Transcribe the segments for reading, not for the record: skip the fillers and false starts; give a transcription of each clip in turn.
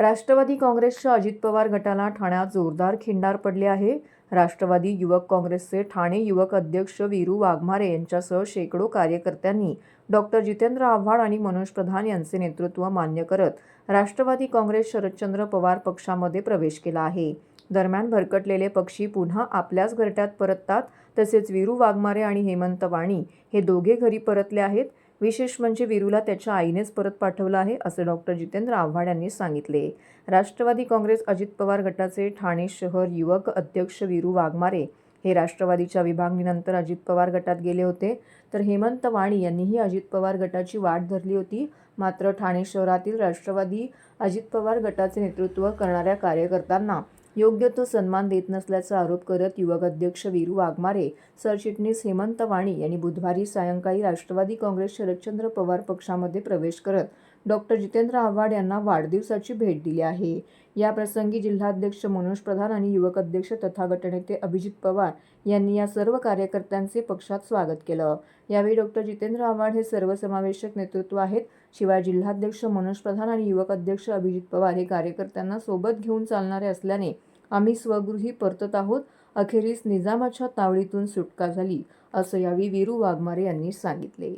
राष्ट्रवादी काँग्रेसच्या अजित पवार गटाला ठाण्यात जोरदार खिंडार पडले आहे. राष्ट्रवादी युवक काँग्रेसचे ठाणे युवक अध्यक्ष वीरू वाघमारे यांच्यासह शेकडो कार्यकर्त्यांनी डॉक्टर जितेंद्र आव्हाड आणि मनोज प्रधान यांचे नेतृत्व मान्य करत राष्ट्रवादी काँग्रेस शरदचंद्र पवार पक्षामध्ये प्रवेश केला आहे. दरम्यान भरकटलेले पक्षी पुन्हा आपल्याच घरट्यात परततात. तसेच वीरू वाघमारे आणि हेमंत वाणी हे दोघे घरी परतले आहेत. विशेष म्हणजे वीरूला त्याच्या आईनेच परत पाठवलं आहे, असे डॉक्टर जितेंद्र आव्हाड यांनी सांगितले. राष्ट्रवादी काँग्रेस अजित पवार गटाचे ठाणे शहर युवक अध्यक्ष वीरू वाघमारे हे राष्ट्रवादीच्या विभागणीनंतर अजित पवार गटात गेले होते, तर हेमंत वाणी यांनीही अजित पवार गटाची वाट धरली होती. मात्र ठाणे शहरातील राष्ट्रवादी अजित पवार गटाचे नेतृत्व करणाऱ्या कार्यकर्त्यांना योग्य तो सन्मान देत नसल्याचा आरोप करत युवक अध्यक्ष वीरू वाघमारे, सरचिटणीस हेमंत वाणी यांनी बुधवारी सायंकाळी राष्ट्रवादी काँग्रेस शरदचंद्र पवार पक्षामध्ये प्रवेश करत डॉक्टर जितेंद्र आव्हाड यांना वाढदिवसाची भेट दिली आहे. या प्रसंगी जिल्हाध्यक्ष मनोज प्रधान आणि युवक अध्यक्ष तथा गटनेते अभिजित पवार यांनी या सर्व कार्यकर्त्यांचे पक्षात स्वागत केलं. यावेळी डॉक्टर जितेंद्र आव्हाड हे सर्वसमावेशक नेतृत्व आहेत. शिवाय जिल्हाध्यक्ष मनोज प्रधान आणि युवक अध्यक्ष अभिजित पवार हे कार्यकर्त्यांना सोबत घेऊन चालणारे असल्याने आम्ही स्वगृही परतत आहोत. अखेरीस निजामाच्या तावडीतून सुटका झाली, असं यावेळी वीरू वाघमारे यांनी सांगितले.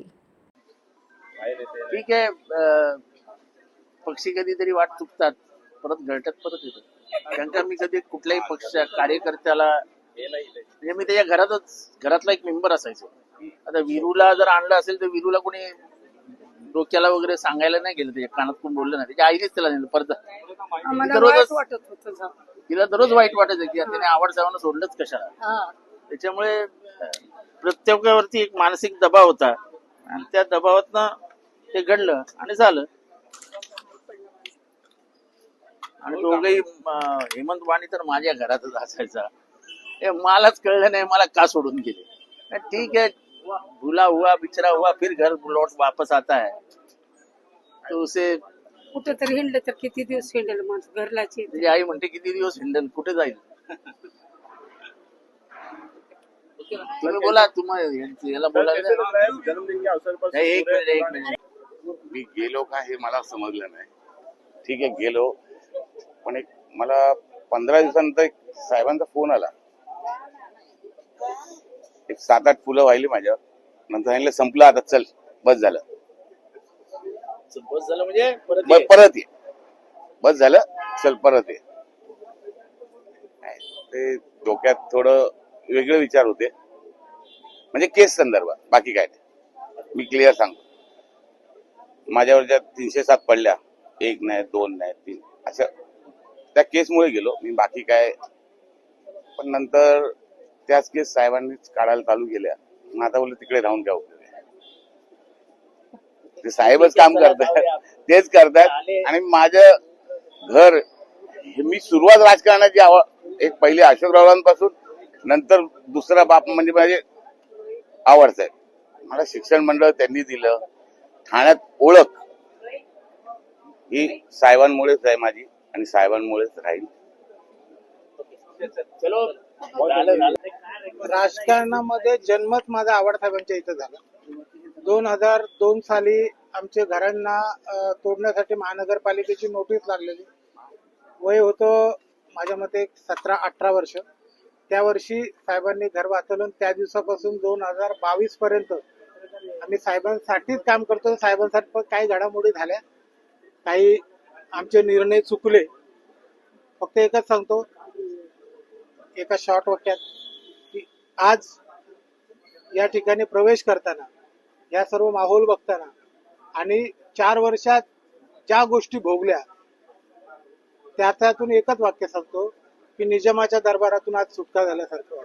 ठीक आहे, पक्षी कधीतरी वाट चुकतात, परत घरट्यात परत येतात. कारण का मी कधी कुठल्याही पक्ष कार्यकर्त्याला म्हणजे मी त्याच्या घरातला एक मेंबर असायचो. आता वीरूला जर आणलं असेल तर वीरूला कोणी डोक्याला वगैरे सांगायला नाही गेलं, त्याच्या कानात कोण बोललं नाही. त्याच्या आईनेच त्याला नेलं परत. तिला दररोज वाईट वाटायचं की त्याने आवड साहेबांना सोडलंच कशाला. त्याच्यामुळे प्रत्येकावरती एक मानसिक दबाव होता आणि त्या दबावातनं ते घडलं आणि झालं. आणि दोघही हेमंत वाणी तर माझ्या घरातच असायचा. हे मलाच कळलं नाही मला का सोडून गेले. ठीक है, भूला हुआ बिछड़ा हुआ फिर घर लौट वापस आता है. तो उसे कुठेतरी हिंडलं तर किती दिवस हिंडल माणूस घरलाच येते. त्याची आई म्हणते किती दिवस हिंडल, कुठे जाईल. तुम्ही बोला, तुम्हाला याला बोला. एक मिनिट. मी गेलो का हे मला समजलं नाही. ठीक आहे गेलो, पण एक मला 15 दिवसानंतर एक साहेबांचा फोन आला. एक 7-8 फुलं वाहिली माझ्यावर. नंतर सांगितलं संपलं आता, चल बस झालं. बस झालं म्हणजे परत ये, बस झालं, चल परत ये. ते डोक्यात थोडं वेगळे विचार होते, म्हणजे केस संदर्भात, बाकी काय नाही. मी क्लिअर सांगतो, माझ्यावर ज्या 307 पडल्या, 1 नाही 2 नाही 3 अशा, त्या केसमुळे गेलो मी, बाकी काय. पण नंतर त्याच केस साहेबांनीच काढायला चालू केल्या. मग आता बोलले तिकडे राहून काय उपयोग आहे. ते साहेबच काम करतात, तेच करतात. आणि माझं घर, मी सुरुवात राजकारणाची एक पहिली अशोकरावांपासून, नंतर दुसरा बाप म्हणजे माझे आवडत. मला शिक्षण मंडळ त्यांनी दिलं. ठाण्यात ओळख ही साहेबांमुळेच आहे माझी, आणि साहेबांमुळेच राहील. राजकारणामध्ये जन्मच माझा आवड साहेबांच्या इथं झाला. 2002 साली आमच्या घरांना तोडण्यासाठी महानगरपालिकेची नोटीस लागलेली. वय होतं माझ्या मते 17-18 वर्ष. त्या वर्षी साहेबांनी घर वाचवलं. त्या दिवसापासून 2022 पर्यंत आम्ही साहेबांसाठीच काम करतो. साहेबांसाठी पण काही घडामोडी झाल्या, काही आमचे निर्णय चुकले. फक्त एकच सांगतो एका शॉर्ट वाक्यात, की आज या ठिकाणी प्रवेश करताना, या सर्व माहोल बघताना आणि 4 वर्षात ज्या गोष्टी भोगल्या, त्यातून एकच वाक्य सांगतो की निजामाच्या दरबारातून आज सुटका झाल्यासारखं.